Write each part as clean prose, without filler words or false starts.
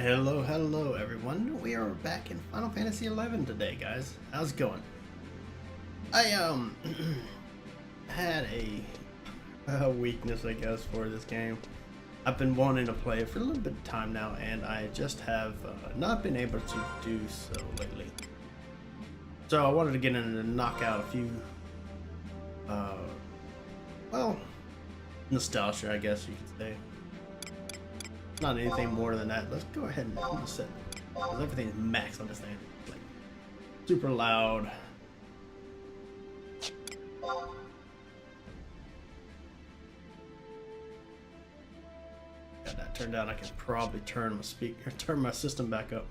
Hello everyone. We are back in Final Fantasy XI today, guys. How's it going? I had a weakness, I guess, for this game. I've been wanting to play it for a little bit of time now, and I just have not been able to do so lately. So I wanted to get in and knock out a few, well, nostalgia, I guess you could say. Not anything more than that. Let's go ahead and set, because everything's max on this thing. Like super loud. Got that turned down. I can probably turn my system back up.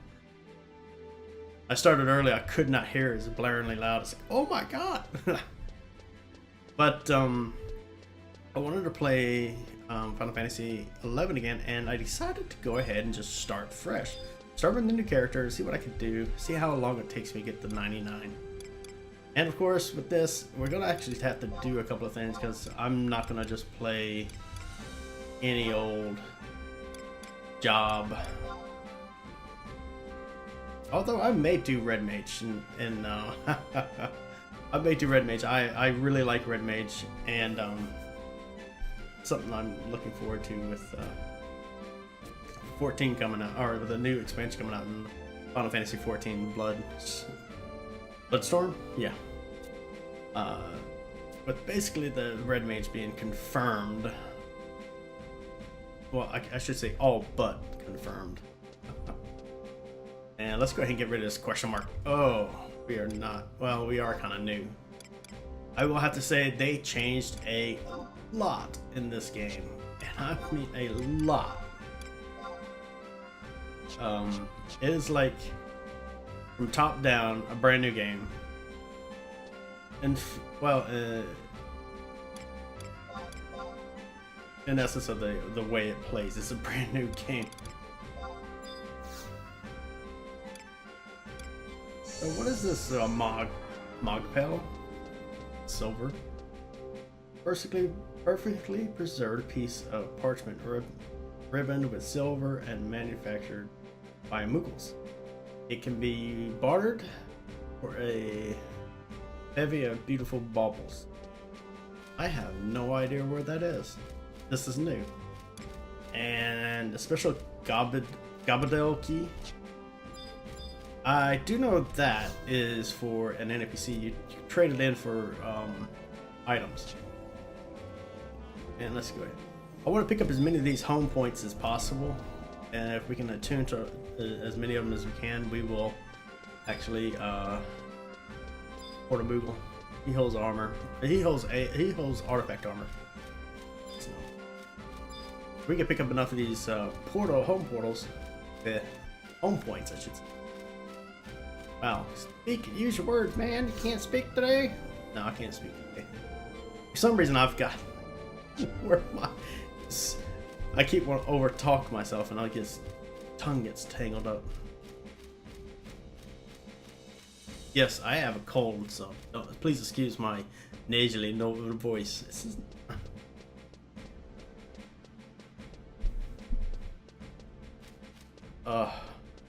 I started early. I could not hear it. It's blaringly loud. It's like, oh my god. But I wanted to play Final Fantasy XI again, and I decided to go ahead and just start fresh. Start with the new character, see what I could do, see how long it takes me to get to 99. And of course, with this, we're going to actually have to do a couple of things, because I'm not going to just play any old job. Although I may do Red Mage, and I may do Red Mage. I really like Red Mage, and something I'm looking forward to with 14 coming out, or the new expansion coming out in Final Fantasy 14 Bloodstorm. Yeah. But basically the Red Mage being confirmed. Well, I should say all but confirmed. And let's go ahead and get rid of this question mark. Oh, we are not. Well, we are kind of new. I will have to say they changed a lot in this game, and I mean a lot. It is like from top down a brand new game, and well, in essence of the way it plays, it's a brand new game. So what is this Mogpel? Silver. Perfectly preserved piece of parchment ribboned with silver and manufactured by Muggles. It can be bartered for a bevy of beautiful baubles. I have no idea where that is. This is new. And a special Vana'diel key. I do know that is for an NPC. You trade it in for items. And let's go ahead. I want to pick up as many of these home points as possible, and if we can attune to as many of them as we can, we will actually Port of Moogle. He holds armor. He holds artifact armor. So we can pick up enough of these home portals, home points, I should say. Wow, use your words, man. You can't speak today. No, I can't speak today. For some reason, I've got. Where I keep wanting to over talk myself, and tongue gets tangled up. Yes, I have a cold, so please excuse my nasally voice.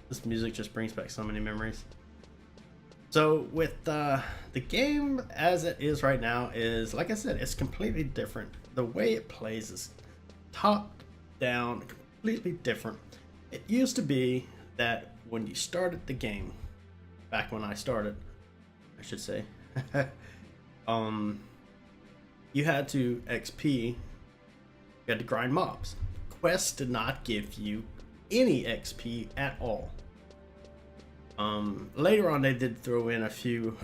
This music just brings back so many memories. So with the game as it is right now is, like I said, it's completely different. The way it plays is top down, completely different. It used to be that when you started the game, back when I started, I should say, you had to XP, you had to grind mobs. Quests did not give you any XP at all. Later on, they did throw in a few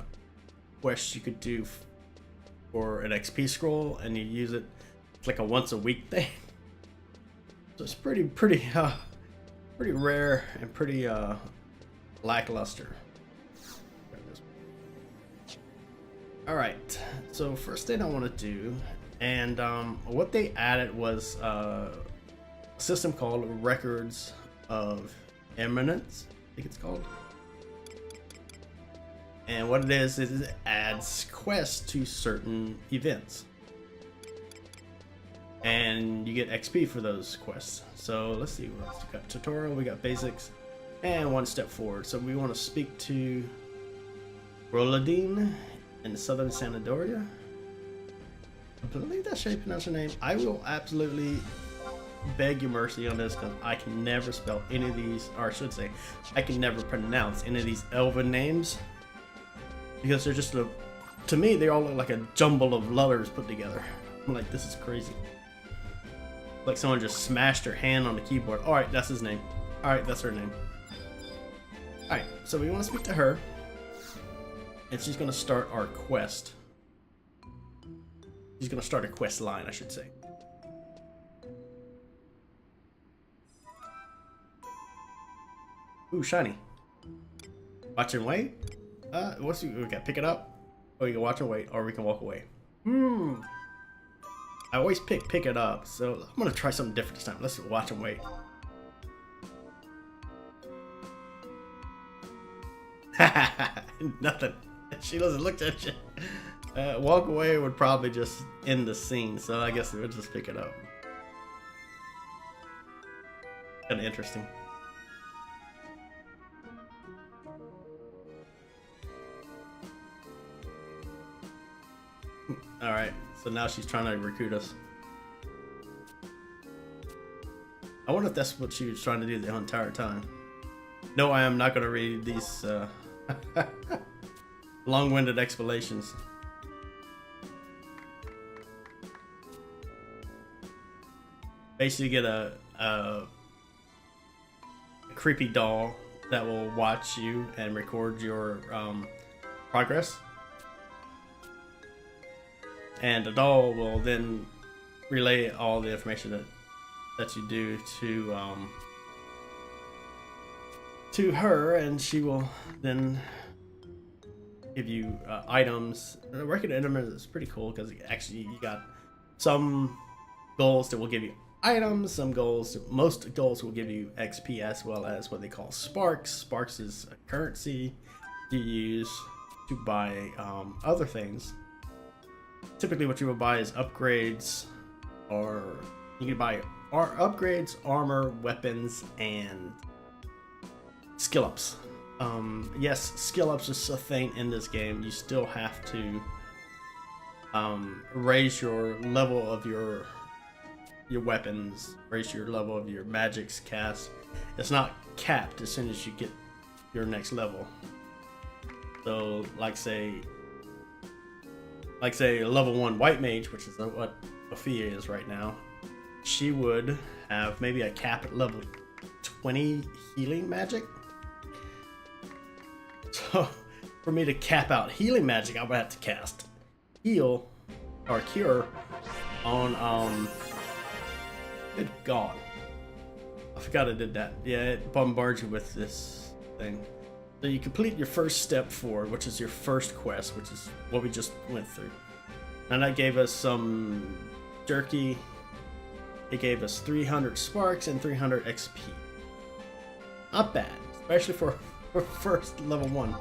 quests you could do for an XP scroll, and you use it. It's like a once a week thing. So it's pretty rare and pretty lackluster. All right. So first thing I want to do, and what they added was a system called Records of Eminence, I think it's called. And what it is it adds quests to certain events. and you get XP for those quests. So let's see, we got tutorial, we got basics, and one step forward. So we want to speak to Vana'diel in southern Sanadoria. I believe that's how you pronounce her name. I will absolutely beg your mercy on this because I can never spell any of these, or I should say, I can never pronounce any of these elven names because they're just to me, they all look like a jumble of letters put together. I'm like, this is crazy. Like someone just smashed their hand on the keyboard. Alright, that's his name. Alright, that's her name. Alright, so we want to speak to her. And she's going to start our quest. She's going to start a quest line, I should say. Ooh, shiny. Watch and wait? We got pick it up? Or we can watch and wait, or we can walk away. I always pick it up, so I'm gonna try something different this time. Let's watch and wait. Nothing. She doesn't look at you. Walk away would probably just end the scene, so I guess we'll just pick it up. Kind of interesting. Alright, so now she's trying to recruit us. I wonder if that's what she was trying to do the entire time. No, I am not going to read these long-winded explanations. Basically, you get a creepy doll that will watch you and record your progress. And the doll will then relay all the information that you do to her, and she will then give you items. The record item is pretty cool because actually you got some goals that will give you items, most goals will give you XP as well as what they call sparks. Sparks is a currency you use to buy other things. Typically what you would buy is upgrades, or you can buy upgrades, armor, weapons, and skill ups. Yes, skill ups is a thing in this game. You still have to raise your level of your weapons, raise your level of your magics cast. It's not capped as soon as you get your next level. So like say a level 1 white mage, which is what Ophea is right now, she would have maybe a cap at level 20 healing magic. So for me to cap out healing magic, I would have to cast heal or cure on good god, I forgot I did that. Yeah, it bombards you with this thing. So you complete your first step forward, which is your first quest, which is what we just went through. And that gave us some jerky. It gave us 300 sparks and 300 XP. Not bad, especially for first level 1.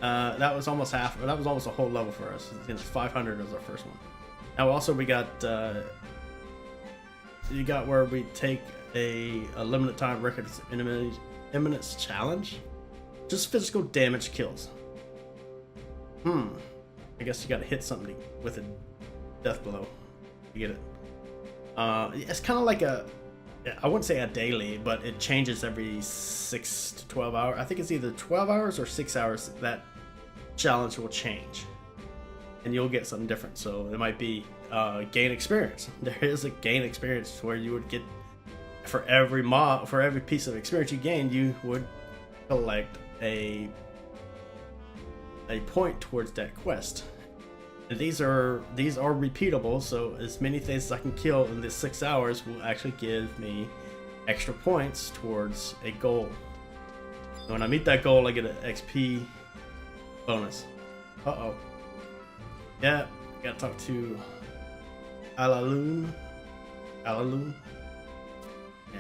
That was almost half. That was almost a whole level for us. 500 was our first one. Now also we got you got where we take a limited time record imminence challenge. Just physical damage kills. I guess you gotta hit something with a death blow. You get it. It's kind of like I wouldn't say a daily, but it changes every 6 to 12 hours. I think it's either 12 hours or 6 hours that challenge will change. And you'll get something different. So it might be gain experience. There is a gain experience where you would get, for every piece of experience you gain, you would collect a point towards that quest. And these are repeatable, so as many things as I can kill in this 6 hours will actually give me extra points towards a goal. And when I meet that goal, I get an XP bonus. Yeah, gotta talk to Alaloon. Yeah,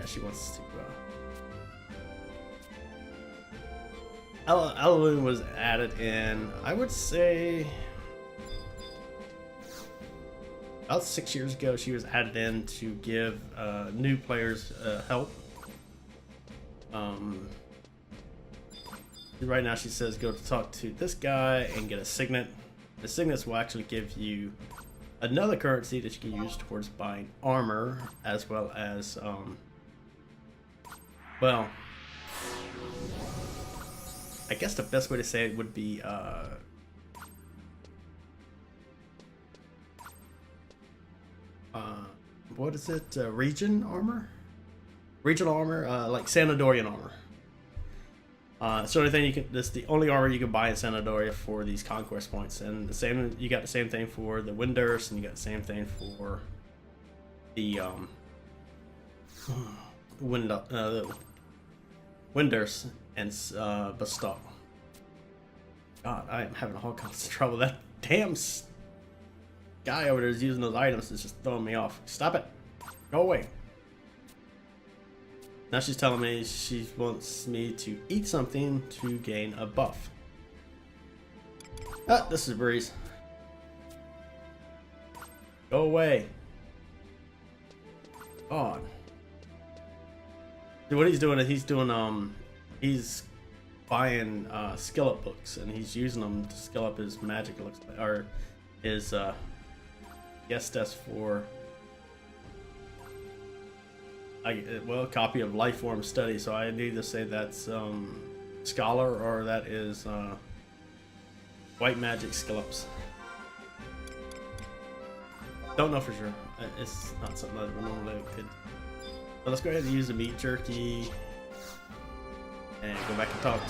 she wants to Alaloon was added in, I would say, about 6 years ago, she was added in to give new players help. Right now she says go to talk to this guy and get a signet. The signets will actually give you another currency that you can use towards buying armor, as well as well, I guess the best way to say it would be what is it? Regional armor, like Vana'diel armor. It's the only thing you can. This the only armor you can buy in Vana'diel for these conquest points, and the same. You got the same thing for the Winders, and you got the same thing for the Winders and Bastok. God, I am having a whole constant trouble. That damn guy over there is using those items. It's just throwing me off. Stop it. Go away. Now she's telling me she wants me to eat something to gain a buff. Ah, this is Breeze. Go away. God. Dude, what he's doing is he's buying skill up books, and he's using them to skill up his magic, looks like, or his guest test for a copy of Life Form Study. So I need to say that's Scholar, or that is White Magic skill ups. Don't know for sure. It's not something I normally could. But let's go ahead and use the meat jerky and go back and talk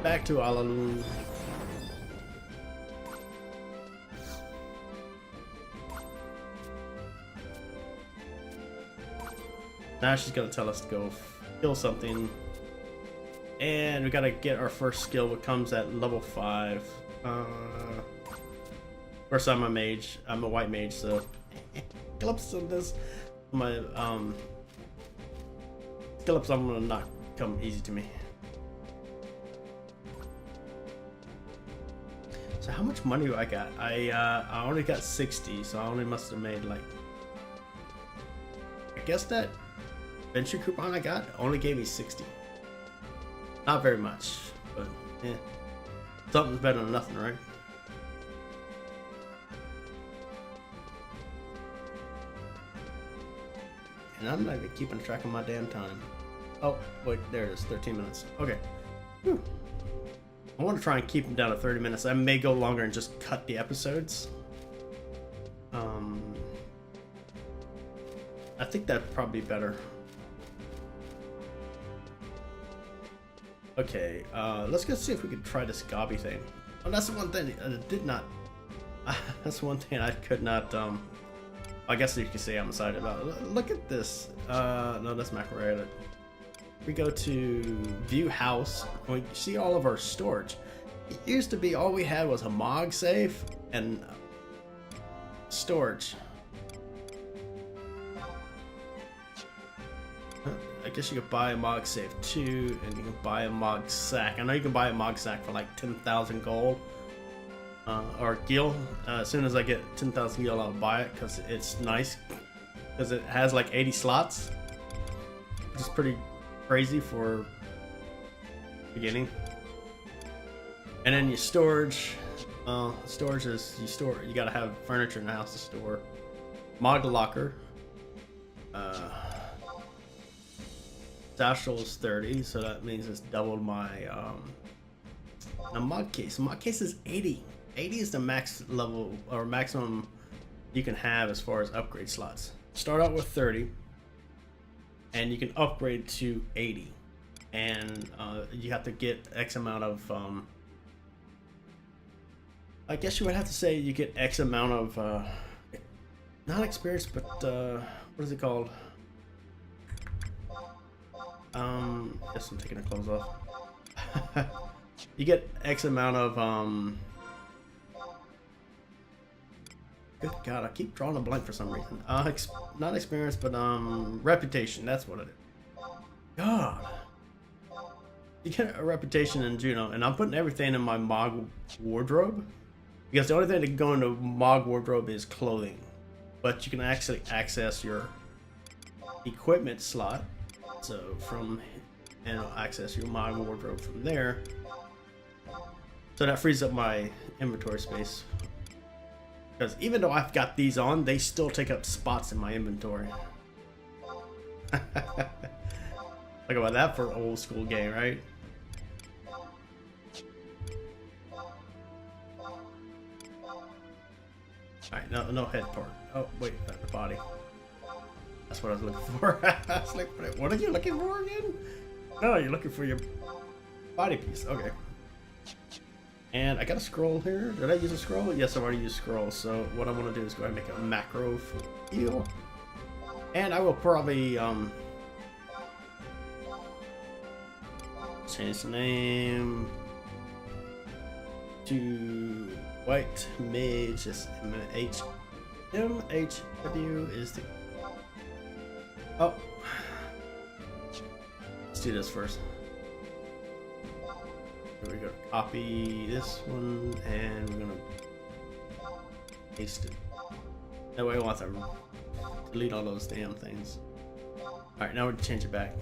back to Alalun. Now she's gonna tell us to go kill something, and we gotta get our first skill, which comes at level 5. First, I'm a mage. I'm a white mage, so skill ups on this. My skill ups, I'm gonna not come easy to me. So how much money do I got? I only got 60, so I only must have made like, I guess that venture coupon I got only gave me 60. Not very much, but yeah, something's better than nothing, right? And I'm not even keeping track of my damn time. Oh, wait, there it is, 13 minutes. Okay. Whew. I want to try and keep them down to 30 minutes. I may go longer and just cut the episodes. I think that'd probably be better. Okay, let's go see if we can try this gobby thing. Oh, that's the one thing I did not. That's one thing I could not. I guess you could say I'm excited about. Look at this. No, that's Macarena. We go to view house. We see all of our storage. It used to be all we had was a Mog safe and storage. I guess you could buy a Mog safe too, and you can buy a Mog sack. I know you can buy a Mog sack for like 10,000 gold or gil. As soon as I get 10,000 gil, I'll buy it because it's nice. Because it has like 80 slots, which is pretty crazy for beginning. And then your storage. Storage is you gotta have furniture in the house to store. Mod locker. Satchel is 30, so that means it's doubled my now mod case. Mod case is 80. 80 is the max level or maximum you can have as far as upgrade slots. Start out with 30, and you can upgrade to 80, and you have to get X amount of I guess you would have to say you get X amount of not experience, but what is it called? Guess I'm taking the clothes off. You get X amount of good God, I keep drawing a blank for some reason. Not experience, but reputation. That's what it is. God, you get a reputation in Juno, and I'm putting everything in my Mog wardrobe because the only thing that can go into Mog wardrobe is clothing. but you can actually access your equipment slot. So and it'll access your My Wardrobe from there. So that frees up my inventory space. Because even though I've got these on, they still take up spots in my inventory. Think about that for an old school game, right? Alright, no head part. Oh, wait, the body. That's what I was looking for. I was like, what are you looking for again? No, you're looking for your body piece. Okay. And I got a scroll here. Did I use a scroll? Yes, I've already used scroll. So what I want to do is go ahead and make a macro for heal. And I will probably change the name to White Mage. Just MHW is the. Oh, let's do this first. Here we go. Copy this one, and we're gonna paste it. That way, I want to delete all those damn things. All right, now we're gonna change it back.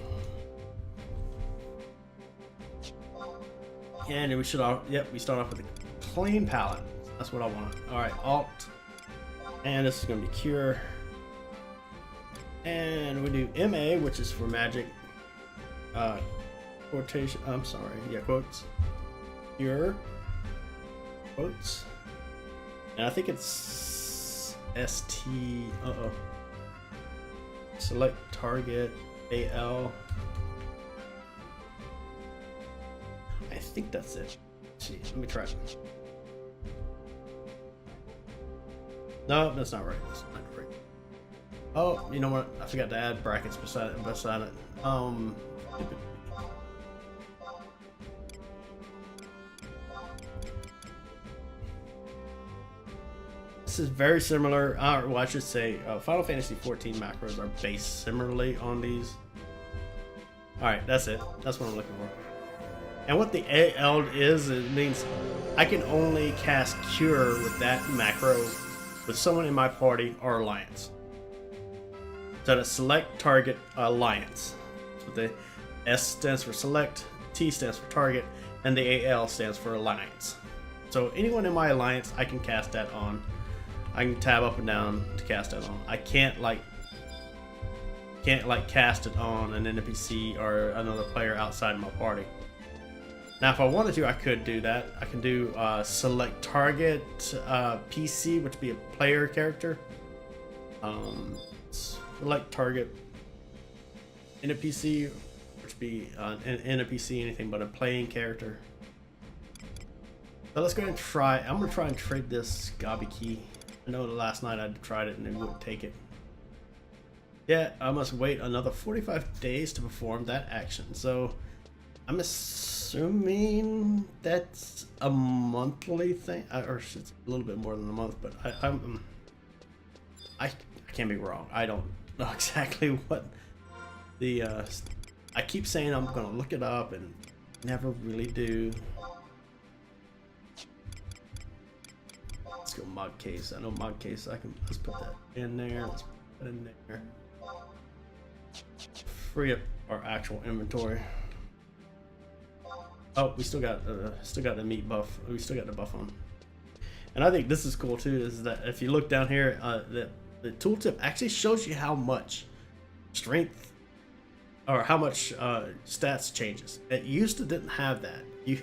And we should all. Yep, we start off with a clean palette. That's what I want. All right, Alt, and this is gonna be Cure. And we do MA, which is for magic. Quotation. I'm sorry. Yeah, quotes. Cure. Quotes. And I think it's ST. Select target. AL. I think that's it. Jeez, let me try it. No, that's not right. That's not right. Oh, you know what? I forgot to add brackets beside it. This is very similar. Well, I should say, Final Fantasy XIV macros are based similarly on these. All right, that's it. That's what I'm looking for. And what the AL is, it means I can only cast Cure with that macro with someone in my party or alliance. So to select target alliance. So the S stands for select, T stands for target, and the AL stands for alliance. So anyone in my alliance, I can cast that on. I can tab up and down to cast that on. I can't cast it on an NPC or another player outside of my party. Now, if I wanted to, I could do that. I can do select target PC, which would be a player character. Select target NPC, which would be an NPC, anything but a playing character. So let's go ahead and try. I'm going to try and trade this Gabi key. I know last night I tried it and it wouldn't take it. Yeah, I must wait another 45 days to perform that action. So I'm assuming that's a monthly thing, or it's a little bit more than a month, but I can't be wrong. I don't know exactly what the I keep saying I'm gonna look it up and never really do. Let's go mod case. I know mod case. Let's put that in there. Let's put that in there. Free up our actual inventory. Oh, we still got the meat buff. We still got the buff on. And I think this is cool too. Is that if you look down here, the tooltip actually shows you how much strength or how much stats changes. It used to didn't have that. You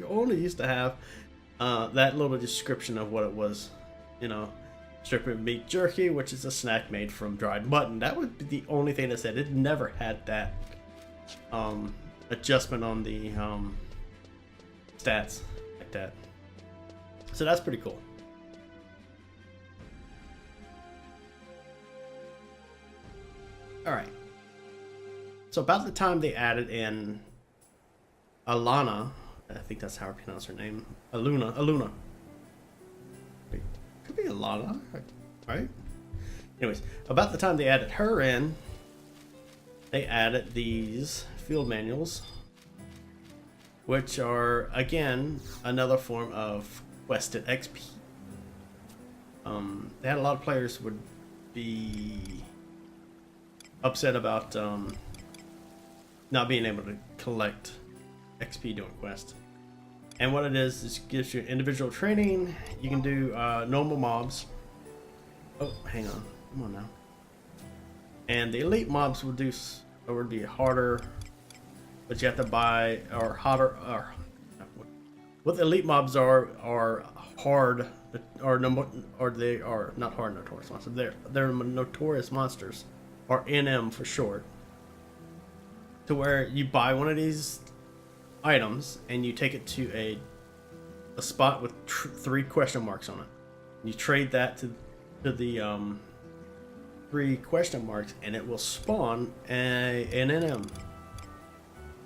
only used to have that little description of what it was. You know, stripping meat jerky, which is a snack made from dried mutton. That would be the only thing that said. It never had that adjustment on the stats like that. So that's pretty cool. All right. So about the time they added in Alana, I think that's how I pronounce her name. Aluna. Wait, could be Alana, right? Anyways, about the time they added her in, they added these field manuals, which are again another form of quested XP. They had a lot of players would be upset about not being able to collect XP doing quests. And what it is gives you individual training. You can do normal mobs. Oh, hang on. Come on now. And the elite mobs would be harder, but you have to buy, or hotter, or what the elite mobs are hard, or they are not hard notorious monsters. They're notorious monsters, or NM for short. To where you buy one of these items and you take it to a spot with 3 question marks on it. You trade that to the 3 question marks, and it will spawn an NM.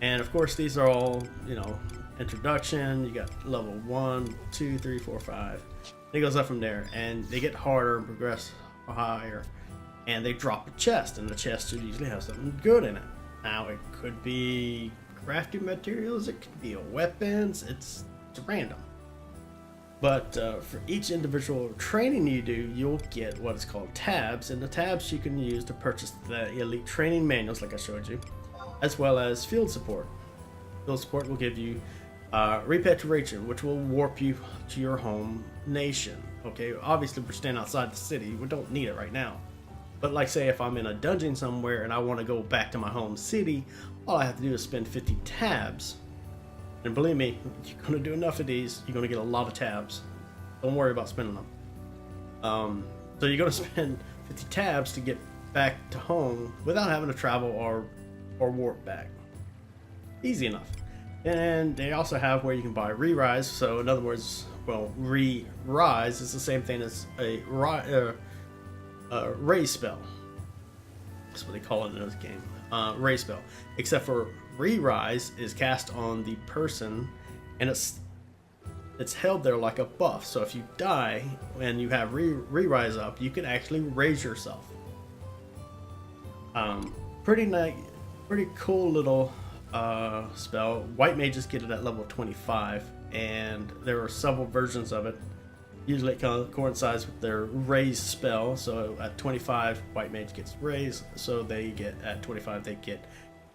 And of course, these are all, you know, introduction. You got level 1, 2, 3, 4, 5. It goes up from there, and they get harder and progress higher. And they drop a chest, and the chest usually has something good in it. Now, it could be crafting materials, it could be weapons, it's random. But for each individual training you do, you'll get what is called tabs, and the tabs you can use to purchase the elite training manuals like I showed you, as well as field support. Field support will give you repatriation, which will warp you to your home nation. Okay, obviously we're staying outside the city, we don't need it right now. But like say if I'm in a dungeon somewhere and I want to go back to my home city, all I have to do is spend 50 tabs. And believe me, you're going to do enough of these, you're going to get a lot of tabs. Don't worry about spending them. So you're going to spend 50 tabs to get back to home without having to travel or warp back. Easy enough. And they also have where you can buy re-rise. So in other words, well, re-rise is the same thing as a raise spell. That's what they call it in this game. Raise spell. Except for re-rise is cast on the person, and it's held there like a buff. So if you die and you have re-rise up, you can actually raise yourself. Pretty nice, pretty cool little spell. White mages get it at level 25, and there are several versions of it. Usually it coincides with their raise spell. So at 25, white mage gets raise. So they get at 25, they get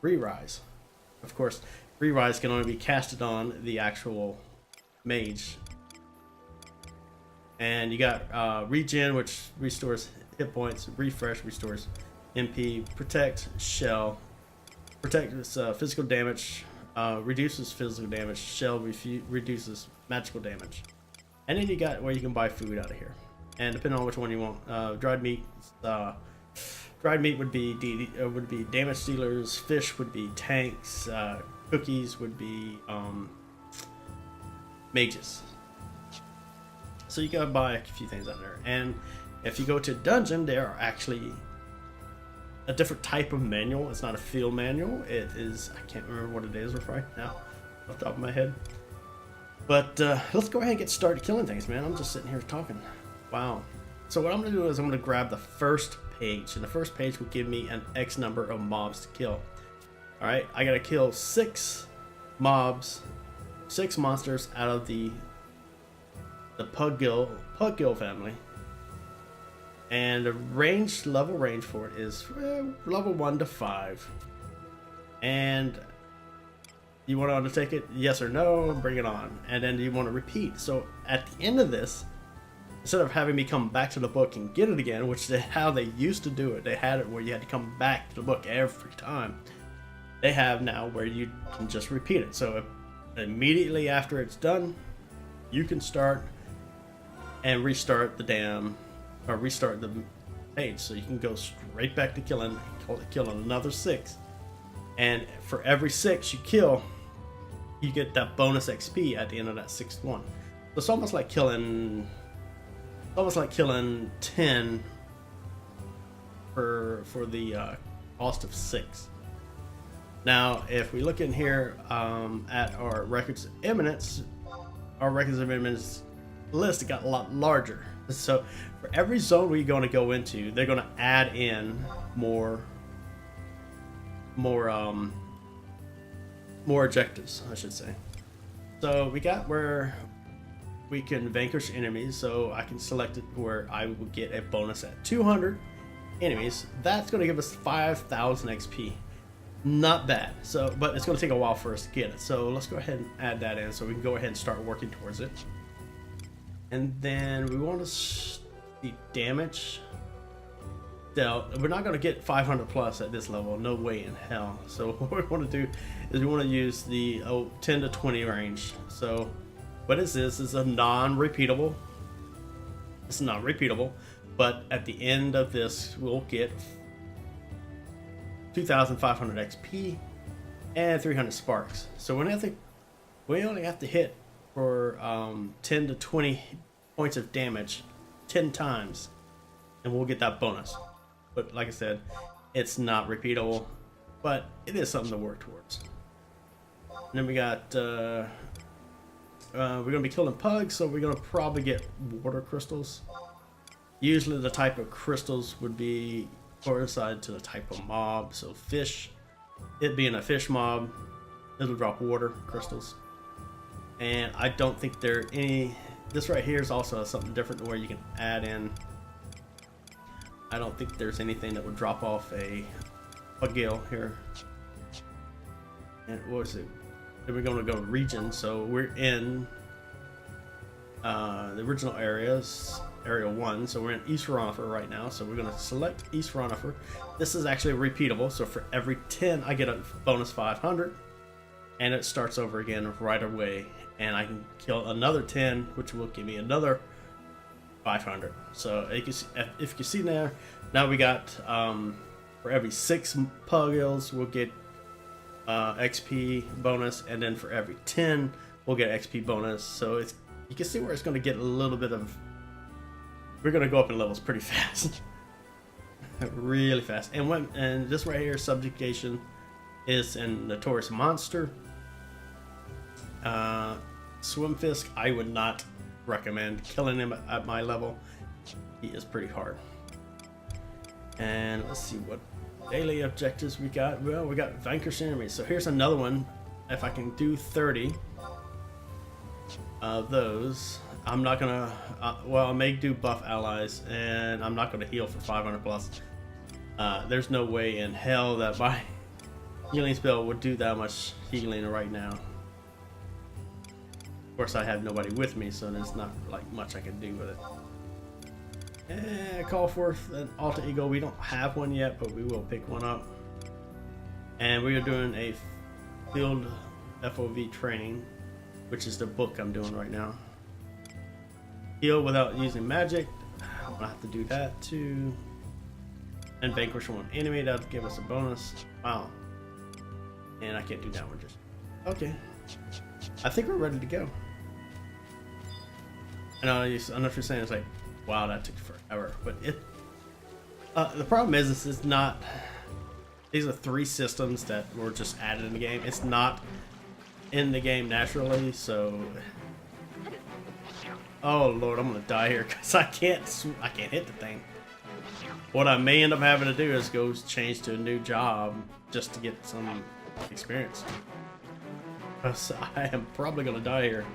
re-rise. Of course, re-rise can only be casted on the actual mage. And you got regen, which restores hit points. Refresh restores MP. Protect, shell. Protect is physical damage. Reduces physical damage. Shell reduces magical damage. And then you got where you can buy food out of here, and depending on which one you want, dried meat. Dried meat would be damage dealers. Fish would be tanks. Cookies would be mages. So you gotta buy a few things out there. And if you go to a dungeon, there are actually a different type of manual. It's not a field manual. It is, I can't remember what it is right now off the top of my head. But let's go ahead and get started killing things, man. I'm just sitting here talking. Wow. So what I'm going to do is I'm going to grab the first page. And the first page will give me an X number of mobs to kill. Alright, I got to kill 6 mobs, 6 monsters out of the Puggill family. And the level range for it is level 1 to 5. And you want to undertake it? Yes or no? Bring it on. And then you want to repeat. So at the end of this, instead of having me come back to the book and get it again, which is how they used to do it, they had it where you had to come back to the book every time. They have now where you can just repeat it. So immediately after it's done, you can start and restart restart the page. So you can go straight back to killing another 6. And for every 6 you kill, you get that bonus XP at the end of that 6th one. So it's almost like killing 10 for the cost of 6. Now, if we look in here at our records of eminence, our records of eminence list got a lot larger. So for every zone we're going to go into, they're going to add in more objectives, I should say. So we got where we can vanquish enemies, so I can select it where I will get a bonus at 200 enemies, that's going to give us 5,000 XP. Not bad. So, but it's going to take a while for us to get it. So let's go ahead and add that in so we can go ahead and start working towards it. And then we want to see damage. We're not going to get 500 plus at this level. No way in hell. So what we want to do is we want to use the 10 to 20 range. So what is this? It's a non-repeatable. It's not repeatable. But at the end of this, we'll get 2,500 XP and 300 sparks. So we only have to hit for 10 to 20 points of damage 10 times, and we'll get that bonus. But like I said, it's not repeatable, but it is something to work towards. And then we got we're gonna be killing pugs, so we're gonna probably get water crystals. Usually the type of crystals would be corresponding to the type of mob. So fish, it being a fish mob, it'll drop water crystals. And I don't think there are any. This right here is also something different where you can add in. I don't think there's anything that would drop off a gill here. And what was it? Then we're going to go to region. So we're in the original areas, area 1. So we're in East Valefor right now. So we're going to select East Valefor. This is actually repeatable. So for every 10, I get a bonus 500, and it starts over again right away. And I can kill another 10, which will give me another 500. So if you can see there, now we got for every 6 pugils we'll get XP bonus, and then for every 10 we'll get XP bonus. So it's, you can see where it's going to get a little bit of, we're going to go up in levels pretty fast. Really fast. And this right here, subjugation, is an notorious monster. Swimfisk, I would not recommend killing him at my level. He is pretty hard. And let's see what daily objectives we got. Well, we got vanquish enemies. So here's another one. If I can do 30 of those, I'm not gonna. Well, I may do buff allies, and I'm not gonna heal for 500 plus. There's no way in hell that my healing spell would do that much healing right now. Of course, I have nobody with me, so there's not like much I can do with it. And call forth an alter ego. We don't have one yet, but we will pick one up. And we are doing a field FOV training, which is the book I'm doing right now. Heal without using magic. I'm gonna have to do that too. And vanquish one enemy. That'll give us a bonus. Wow. And I can't do that one just. Okay. I think we're ready to go. I know if you're saying it's like, wow, that took forever, but it. The problem is, this is not. These are 3 systems that were just added in the game. It's not in the game naturally, so. Oh Lord, I'm gonna die here because I can't hit the thing. What I may end up having to do is go change to a new job just to get some experience. Because I am probably gonna die here.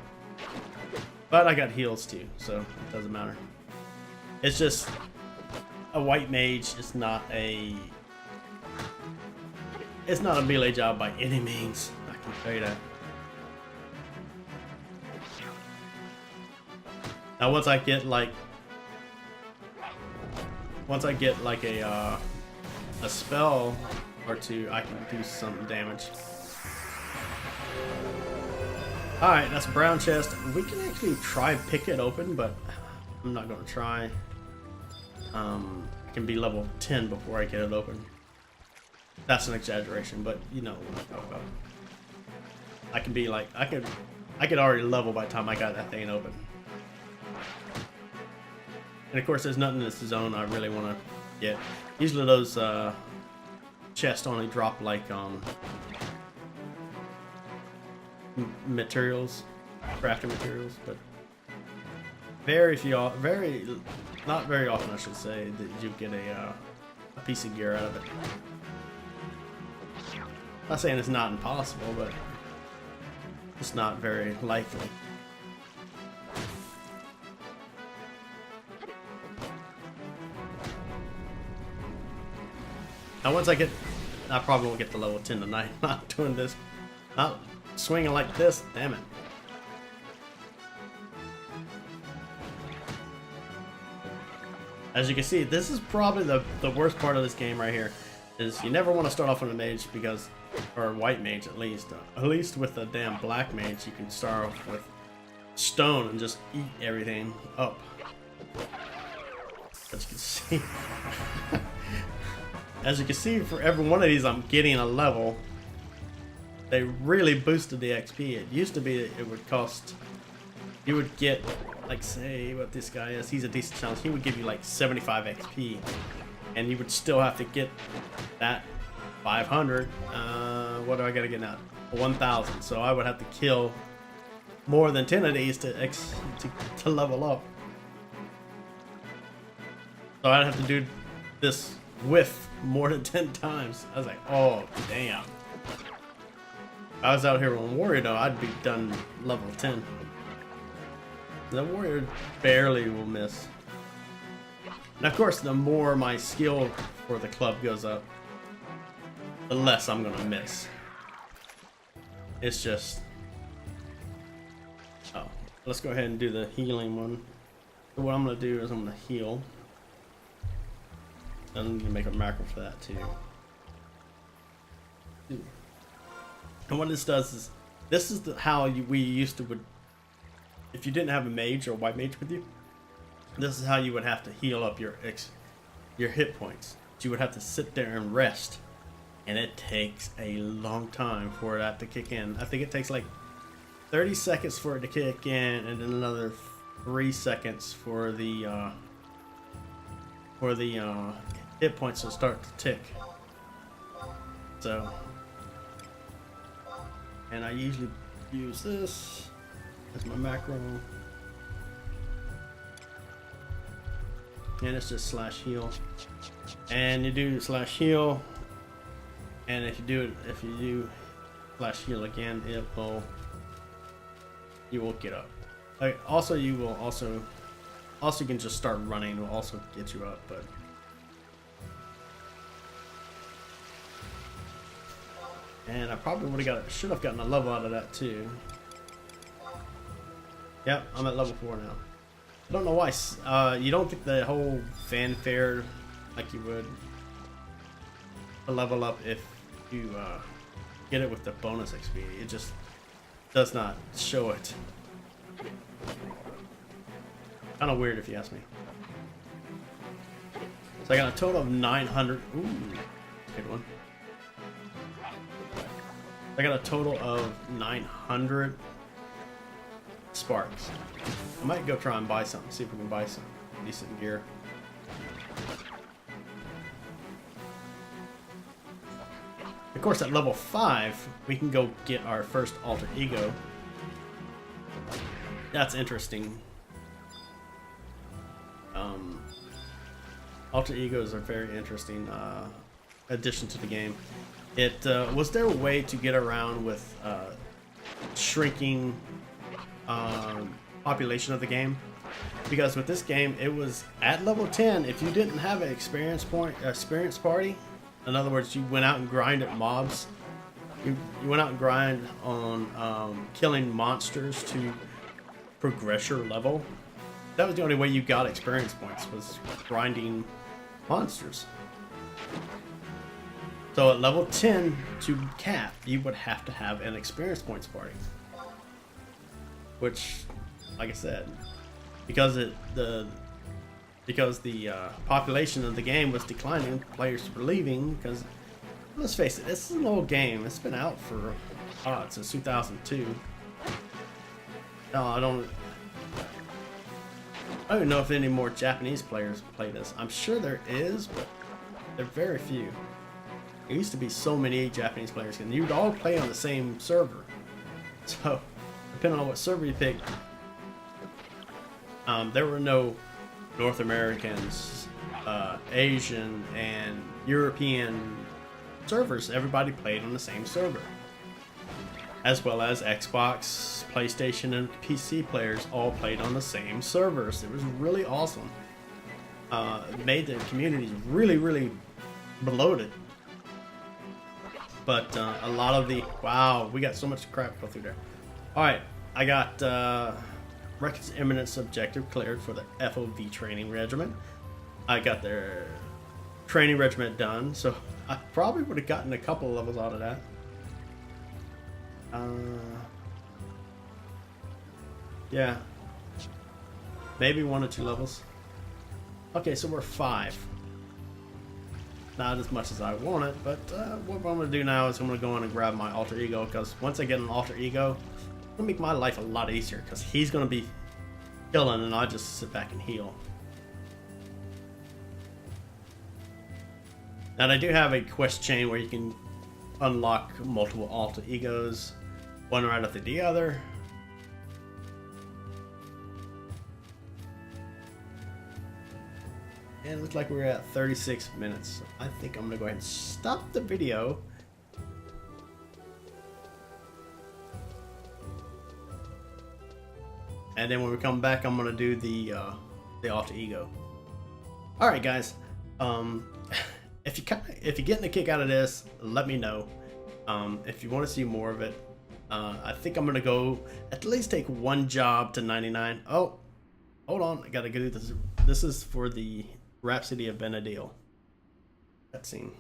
But I got heals too, so it doesn't matter. It's just a white mage. It's not a melee job by any means. I can tell you that. Now once I get like a spell or 2, I can do some damage. Alright, that's a brown chest. We can actually try and pick it open, but I'm not going to try. I can be level 10 before I get it open. That's an exaggeration, but you know what I'm talking about. I can be like, I could already level by the time I got that thing open. And of course, there's nothing in this zone I really want to get. Usually those chests only drop like materials, crafting materials, but not very often I should say, that you get a piece of gear out of it. I'm not saying it's not impossible, but it's not very likely. Now once I probably won't get to level 10 tonight. Not doing this, not swinging like this. Damn it. As you can see, this is probably the worst part of this game right here. Is you never want to start off with a mage because, or white mage at least. At least with a damn black mage, you can start off with stone and just eat everything up. As you can see, as you can see, for every one of these, I'm getting a level. They really boosted the XP. It used to be it would cost, you would get, like, say what this guy is. He's a decent challenge. He would give you like 75 XP, and you would still have to get that 500. What do I gotta get now? 1,000. So I would have to kill more than 10 of these to level up. So I'd have to do this with more than 10 times. I was like, oh damn. If I was out here on Warrior though, I'd be done level 10. The Warrior barely will miss. And of course, the more my skill for the club goes up, the less I'm gonna miss. It's just... Oh, let's go ahead and do the healing one. So what I'm gonna do is I'm gonna heal. And I'm gonna make a macro for that too. And what this does is, this is how we used to would, if you didn't have a mage or a white mage with you, this is how you would have to heal up your hit points. You would have to sit there and rest, and it takes a long time for that to kick in. I think it takes like 30 seconds for it to kick in, and then another 3 seconds for the hit points to start to tick. So, and I usually use this as my macro, and it's just /heal, and you do /heal, and if you do /heal again, you will get up. Like, also you can just start running, will also get you up, but and I probably should have gotten a level out of that too. Yep, I'm at level 4 now. I don't know why you don't get the whole fanfare like you would to level up if you get it with the bonus XP. It just does not show it. Kind of weird if you ask me. So I got a total of 900. Ooh, good one. I got a total of 900 sparks. I might go try and buy something, see if we can buy some decent gear. Of course, at level 5, we can go get our first alter ego. That's interesting. Alter egos are very interesting addition to the game. It was there a way to get around with shrinking population of the game? Because with this game, it was at level 10. If you didn't have an experience party, in other words, you went out and grinded mobs. You went out and grind on killing monsters to progress your level. That was the only way you got experience points, was grinding monsters. So at level 10 to cap, you would have to have an experience points party. Which, like I said, because the population of the game was declining, players were leaving. Because let's face it, this is an old game. It's been out for since 2002. No, I don't even know if any more Japanese players play this. I'm sure there is, but they're very few. There used to be so many Japanese players, and you'd all play on the same server. So, depending on what server you picked, there were no North Americans, Asian, and European servers. Everybody played on the same server. As well as Xbox, PlayStation, and PC players all played on the same servers. It was really awesome. It made the communities really, really bloated. But a lot of the... Wow, we got so much crap go through there. Alright, I got Record's Eminence objective cleared for the FOV training regiment. I got their training regiment done, so I probably would have gotten a couple of levels out of that. Yeah. Maybe 1 or 2 levels. Okay, so we're 5. Not as much as I wanted, but what I'm going to do now is I'm going to go in and grab my alter ego, because once I get an alter ego, it's going to make my life a lot easier, because he's going to be killing and I'll just sit back and heal. And I do have a quest chain where you can unlock multiple alter egos, one right after the other. And it looks like we're at 36 minutes. So I think I'm gonna go ahead and stop the video. And then when we come back, I'm gonna do the alter ego. All right, guys. If you're getting a kick out of this, let me know. If you want to see more of it, I think I'm gonna go at least take 1 job to 99. Oh, hold on, I gotta do this. This is for the Rhapsody of Vana'diel cutscene.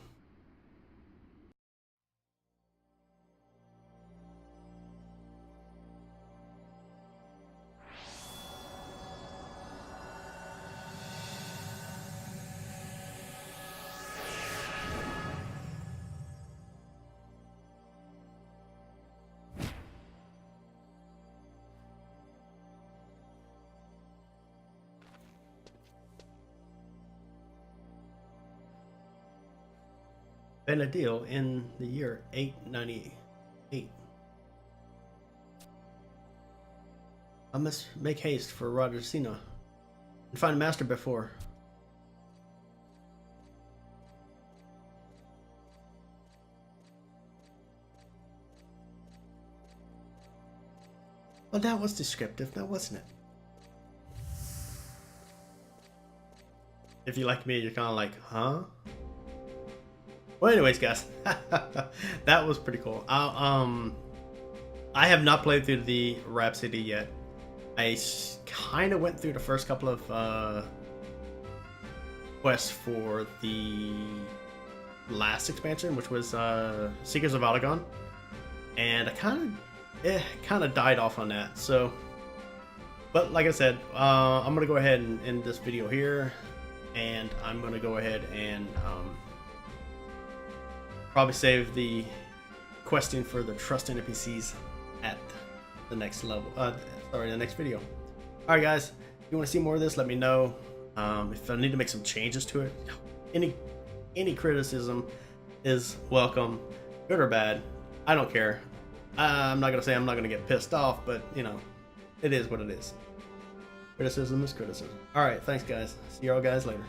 Vana'diel in the year 898. I must make haste for Rogersina and find Master before. Well, that was descriptive, now wasn't it? If you like me, you're kind of like, huh? Well, anyways, guys, that was pretty cool. I have not played through the Rhapsody yet. I kind of went through the first couple of quests for the last expansion, which was Seekers of Alagon, and I kind of died off on that. So, but like I said, I'm gonna go ahead and end this video here, and I'm gonna go ahead and probably save the questing for the trust NPCs at the next level. The next video. All right, guys. If you want to see more of this, let me know. If I need to make some changes to it, any criticism is welcome, good or bad. I don't care. I'm not gonna say I'm not gonna get pissed off, but you know, it is what it is. Criticism is criticism. All right, thanks, guys. See y'all guys later.